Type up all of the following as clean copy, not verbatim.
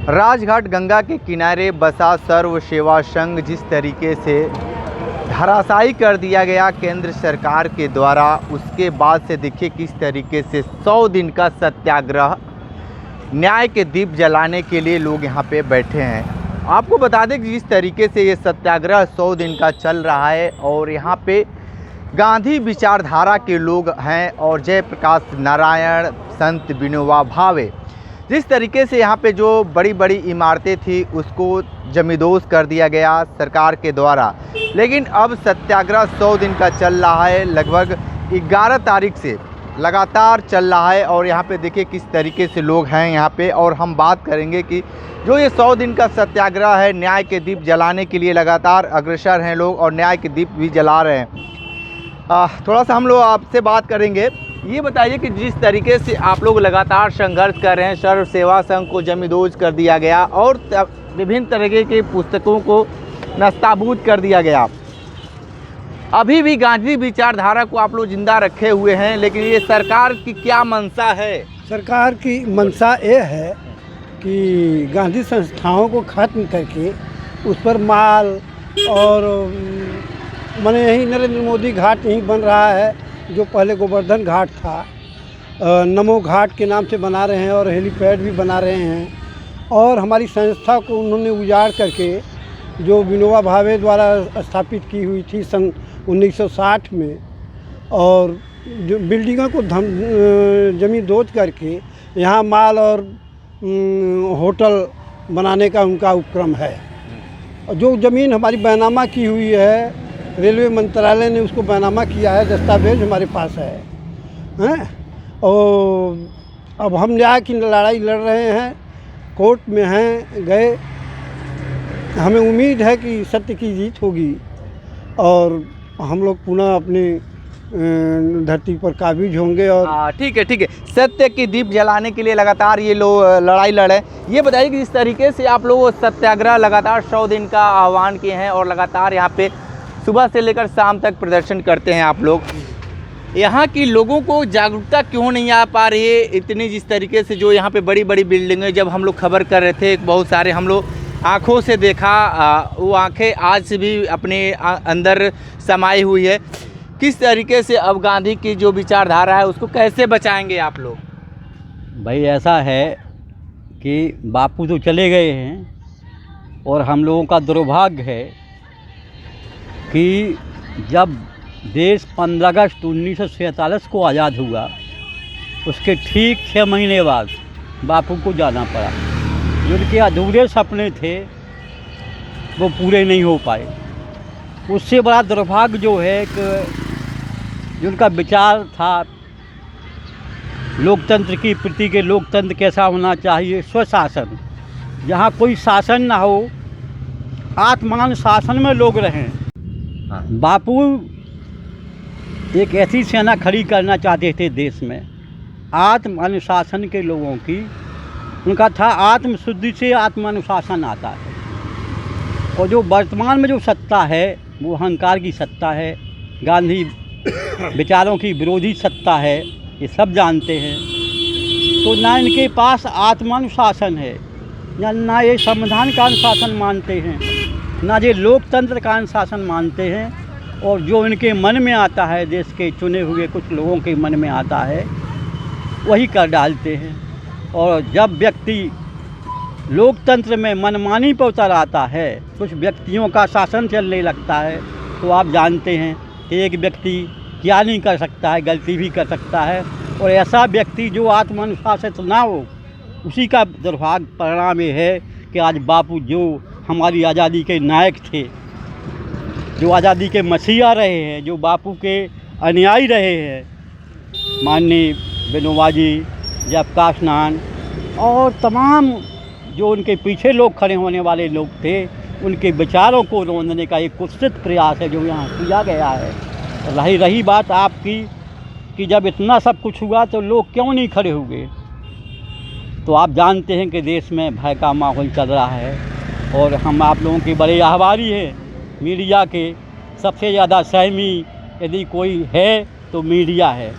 राजघाट गंगा के किनारे बसा सर्व सेवा संघ जिस तरीके से धराशायी कर दिया गया केंद्र सरकार के द्वारा, उसके बाद से देखिए किस तरीके से 100 दिन का सत्याग्रह न्याय के दीप जलाने के लिए लोग यहाँ पे बैठे हैं। आपको बता दें कि जिस तरीके से ये सत्याग्रह 100 दिन का चल रहा है और यहाँ पे गांधी विचारधारा के लोग हैं और जयप्रकाश नारायण, संत विनोबा भावे, जिस तरीके से यहाँ पे जो बड़ी बड़ी इमारतें थी उसको जमींदोज कर दिया गया सरकार के द्वारा। लेकिन अब सत्याग्रह 100 दिन का चल रहा है, लगभग 11 तारीख से लगातार चल रहा है। और यहाँ पे देखिए किस तरीके से लोग हैं यहाँ पे, और हम बात करेंगे कि जो ये 100 दिन का सत्याग्रह है, न्याय के दीप जलाने के लिए लगातार अग्रसर हैं लोग और न्याय के दीप भी जला रहे हैं। थोड़ा सा हम लोग आपसे बात करेंगे। ये बताइए कि जिस तरीके से आप लोग लगातार संघर्ष कर रहे हैं, सर्व सेवा संघ को जमींदोज कर दिया गया और विभिन्न तरीके की पुस्तकों को नस्ताबूद कर दिया गया, अभी भी गांधी विचारधारा को आप लोग जिंदा रखे हुए हैं, लेकिन ये सरकार की क्या मंशा है? सरकार की मंशा ये है कि गांधी संस्थाओं को खत्म करके उस पर माल और माने यही नरेंद्र मोदी घाट यहीं बन रहा है, जो पहले गोवर्धन घाट था, नमो घाट के नाम से बना रहे हैं और हेलीपैड भी बना रहे हैं। और हमारी संस्था को उन्होंने उजाड़ करके, जो विनोबा भावे द्वारा स्थापित की हुई थी सन 1960 में, और जो बिल्डिंगों को जमींदोज करके यहाँ माल और होटल बनाने का उनका उपक्रम है। जो ज़मीन हमारी बैनामा की हुई है, रेलवे मंत्रालय ने उसको बैनामा किया है, दस्तावेज हमारे पास है। और अब हम न्याय की लड़ाई लड़ रहे हैं, कोर्ट में हैं गए। हमें उम्मीद है कि सत्य की जीत होगी और हम लोग पुनः अपनी धरती पर काबिज होंगे। और ठीक है, सत्य की दीप जलाने के लिए लगातार ये लोग लड़ाई लड़े। ये बताइए कि जिस तरीके से आप लोग सत्याग्रह लगातार 100 दिन का आह्वान किए हैं और लगातार यहाँ पे सुबह से लेकर शाम तक प्रदर्शन करते हैं आप लोग, यहाँ की लोगों को जागरूकता क्यों नहीं आ पा रही है इतनी? जिस तरीके से जो यहाँ पे बड़ी बड़ी बिल्डिंगें, जब हम लोग खबर कर रहे थे, बहुत सारे हम लोग आँखों से देखा, वो आँखें आज भी अपने अंदर समाई हुई है। किस तरीके से अब गांधी की जो विचारधारा है उसको कैसे बचाएंगे आप लोग? भाई ऐसा है कि बापू तो चले गए हैं और हम लोगों का दुर्भाग्य है कि जब देश 15 अगस्त 1947 को आज़ाद हुआ, उसके ठीक 6 महीने बाद बापू को जाना पड़ा। जो उनके अधूरे सपने थे वो पूरे नहीं हो पाए। उससे बड़ा दुर्भाग्य जो है कि जो उनका विचार था लोकतंत्र की प्रति के, लोकतंत्र कैसा होना चाहिए, स्वशासन, जहाँ कोई शासन ना हो, आत्मान शासन में लोग रहें। बापू एक ऐसी सेना खड़ी करना चाहते थे देश में, आत्म अनुशासन के लोगों की। उनका था आत्म शुद्धि से आत्म अनुशासन आता है। और जो वर्तमान में जो सत्ता है वो अहंकार की सत्ता है, गांधी विचारों की विरोधी सत्ता है, ये सब जानते हैं। तो ना इनके पास आत्मानुशासन है, ना ये संविधान का अनुशासन मानते हैं, ना ये लोकतंत्र का अनुशासन मानते हैं। और जो इनके मन में आता है, देश के चुने हुए कुछ लोगों के मन में आता है, वही कर डालते हैं। और जब व्यक्ति लोकतंत्र में मनमानी पर उतर आता है, कुछ व्यक्तियों का शासन चलने लगता है, तो आप जानते हैं कि एक व्यक्ति क्या नहीं कर सकता है, गलती भी कर सकता है। और ऐसा व्यक्ति जो आत्मानुशासित ना हो, उसी का दुर्भाग्य परिणाम ये है कि आज बापू जो हमारी आज़ादी के नायक थे, जो आज़ादी के मसीहा रहे हैं, जो बापू के अनुयायी रहे हैं, माननीय विनोबा जी, जयप्रकाश नारायण और तमाम जो उनके पीछे लोग खड़े होने वाले लोग थे, उनके विचारों को रोंदने का एक कुत्सित प्रयास है जो यहाँ किया गया है। रही बात आपकी कि जब इतना सब कुछ हुआ तो लोग क्यों नहीं खड़े हुए, तो आप जानते हैं कि देश में भय का माहौल चल रहा है। और हम आप लोगों के बड़े आभारी हैं, मीडिया के। सबसे ज़्यादा सहमी यदि कोई है तो मीडिया है।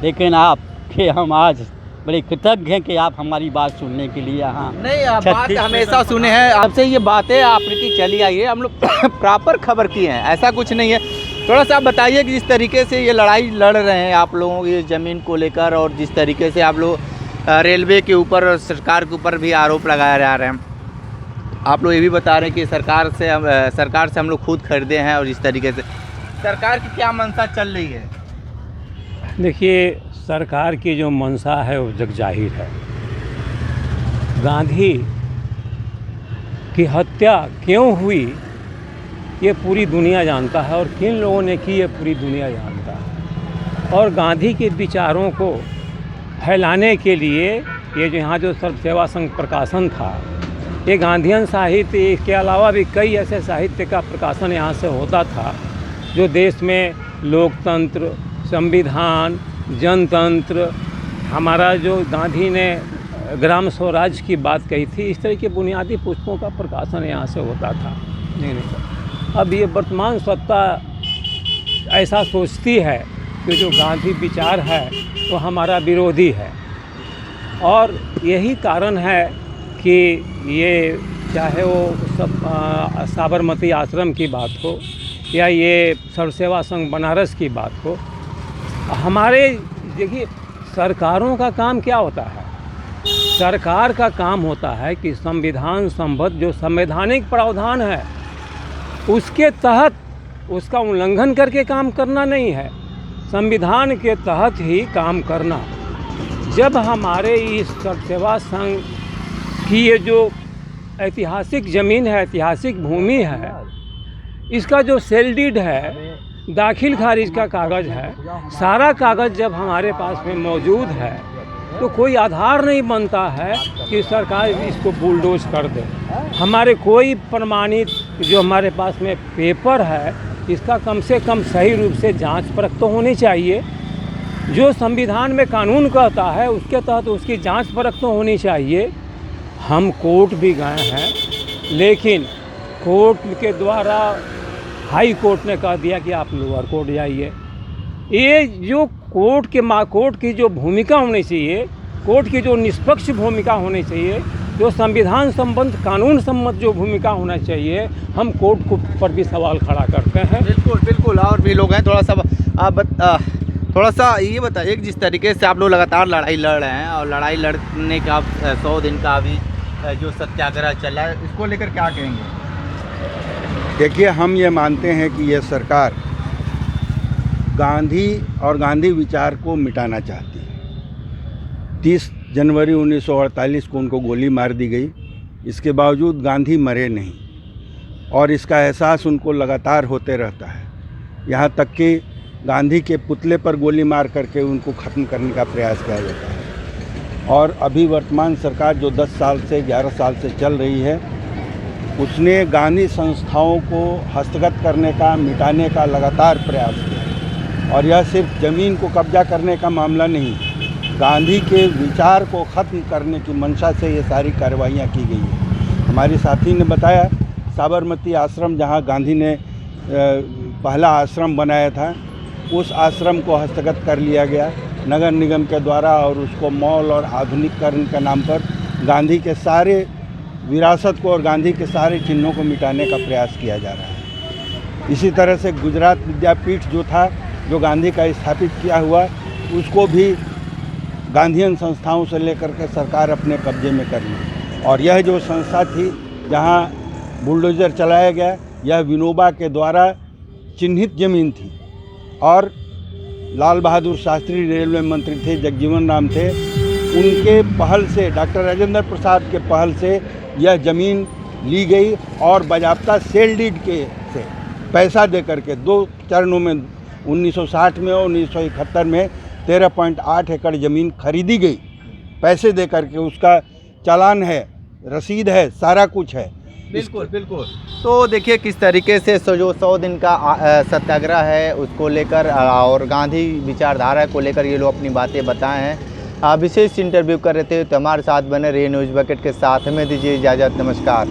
लेकिन आपके हम आज बड़े कृतज्ञ हैं कि आप हमारी बात सुनने के लिए यहाँ नहीं, आप बात 36 हमेशा सुने हैं आपसे, ये बातें आपकी चली आई है, हम लोग प्रॉपर खबर किए हैं, ऐसा कुछ नहीं है। थोड़ा सा आप बताइए कि जिस तरीके से ये लड़ाई लड़ रहे हैं आप लोगों की ज़मीन को लेकर, और जिस तरीके से आप लोग रेलवे के ऊपर और सरकार के ऊपर भी आरोप लगाए जा रहे हैं, आप लोग ये भी बता रहे हैं कि सरकार से हम लोग खुद खरीदे हैं, और इस तरीके से सरकार की क्या मंशा चल रही है? देखिए, सरकार की जो मंशा है वो जग जाहिर है। गांधी की हत्या क्यों हुई ये पूरी दुनिया जानता है, और किन लोगों ने की ये पूरी दुनिया जानता है। और गांधी के विचारों को फैलाने के लिए ये जो यहाँ जो सर्व सेवा संघ प्रकाशन था, ये गांधीयन साहित्य, इसके अलावा भी कई ऐसे साहित्य का प्रकाशन यहाँ से होता था जो देश में लोकतंत्र, संविधान, जनतंत्र, हमारा जो गांधी ने ग्राम स्वराज की बात कही थी, इस तरह के बुनियादी पुस्तकों का प्रकाशन यहाँ से होता था। नहीं, अब ये वर्तमान सत्ता ऐसा सोचती है कि जो गांधी विचार है वो हमारा विरोधी है, और यही कारण है कि ये चाहे वो सब साबरमती आश्रम की बात हो या ये सर्व सेवा संघ बनारस की बात हो, हमारे देखिए सरकारों का काम क्या होता है? सरकार का काम होता है कि संविधान संबद्ध जो संवैधानिक प्रावधान है उसके तहत उसका उल्लंघन करके काम करना नहीं है, संविधान के तहत ही काम करना। जब हमारे इस सर्व सेवा संघ की ये जो ऐतिहासिक ज़मीन है, ऐतिहासिक भूमि है, इसका जो सेल डीड है, दाखिल खारिज का कागज़ है, सारा कागज़ जब हमारे पास में मौजूद है तो कोई आधार नहीं बनता है कि सरकार इसको बुलडोज कर दे। हमारे कोई प्रमाणित जो हमारे पास में पेपर है, इसका कम से कम सही रूप से जांच परख तो होनी चाहिए। जो संविधान में कानून कहता है उसके तहत उसकी जांच परख तो होनी चाहिए। हम कोर्ट भी गए हैं, लेकिन कोर्ट के द्वारा हाई कोर्ट ने कह दिया कि आप लोअर कोर्ट जाइए। ये जो कोर्ट की जो भूमिका होनी चाहिए, कोर्ट की जो निष्पक्ष भूमिका होनी चाहिए, जो संविधान संबंध कानून सम्मत जो भूमिका होना चाहिए, हम कोर्ट को पर भी सवाल खड़ा करते हैं। बिल्कुल बिल्कुल, और भी लोग हैं, थोड़ा सा ये बताइए कि जिस तरीके से आप लोग लगातार लड़ाई लड़ रहे हैं, और लड़ाई लड़ने का 100 दिन का अभी जो सत्याग्रह चला है, इसको लेकर क्या कहेंगे? देखिए, हम ये मानते हैं कि ये सरकार गांधी और गांधी विचार को मिटाना चाहती है। 30 जनवरी 1948 को उनको गोली मार दी गई, इसके बावजूद गांधी मरे नहीं, और इसका एहसास उनको लगातार होते रहता है। यहाँ तक कि गांधी के पुतले पर गोली मार करके उनको ख़त्म करने का प्रयास किया जाता है। और अभी वर्तमान सरकार जो 10 साल से 11 साल से चल रही है, उसने गांधी संस्थाओं को हस्तगत करने का, मिटाने का लगातार प्रयास किया। और यह सिर्फ ज़मीन को कब्जा करने का मामला नहीं, गांधी के विचार को ख़त्म करने की मंशा से ये सारी कार्रवाइयाँ की गई हैं। हमारे साथी ने बताया, साबरमती आश्रम जहाँ गांधी ने पहला आश्रम बनाया था, उस आश्रम को हस्तगत कर लिया गया नगर निगम के द्वारा, और उसको मॉल और आधुनिकीकरण के नाम पर गांधी के सारे विरासत को और गांधी के सारे चिन्हों को मिटाने का प्रयास किया जा रहा है। इसी तरह से गुजरात विद्यापीठ जो था, जो गांधी का स्थापित किया हुआ, उसको भी गांधीयन संस्थाओं से लेकर के सरकार अपने कब्जे में कर ली। और यह जो संस्था थी जहां बुलडोज़र चलाया गया, यह विनोबा के द्वारा चिन्हित ज़मीन थी, और लाल बहादुर शास्त्री रेलवे मंत्री थे, जगजीवन राम थे, उनके पहल से, डॉक्टर राजेंद्र प्रसाद के पहल से यह ज़मीन ली गई, और बाज़ाब्ता सेल डीड के से पैसा दे करके 2 चरणों में 1960 में और 1971 में 13.8 एकड़ ज़मीन खरीदी गई, पैसे दे करके। उसका चालान है, रसीद है, सारा कुछ है। बिल्कुल बिल्कुल। तो देखिए किस तरीके से जो 100 दिन का सत्याग्रह है उसको लेकर और गांधी विचारधारा को लेकर ये लोग अपनी बातें बताए हैं। विशेष इंटरव्यू कर रहे थे, तो हमारे साथ बने रहिए न्यूज़ बकेट के साथ। हमें दीजिए इजाज़त, नमस्कार।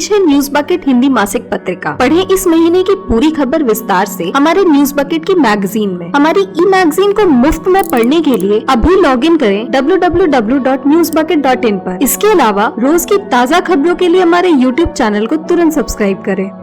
पेश है न्यूज बकेट हिंदी मासिक पत्रिका। पढ़ें इस महीने की पूरी खबर विस्तार से हमारे न्यूज बकेट की मैगजीन में। हमारी ई मैगजीन को मुफ्त में पढ़ने के लिए अभी लॉगिन करें www.newsbucket.in पर। इसके अलावा रोज की ताज़ा खबरों के लिए हमारे YouTube चैनल को तुरंत सब्सक्राइब करें।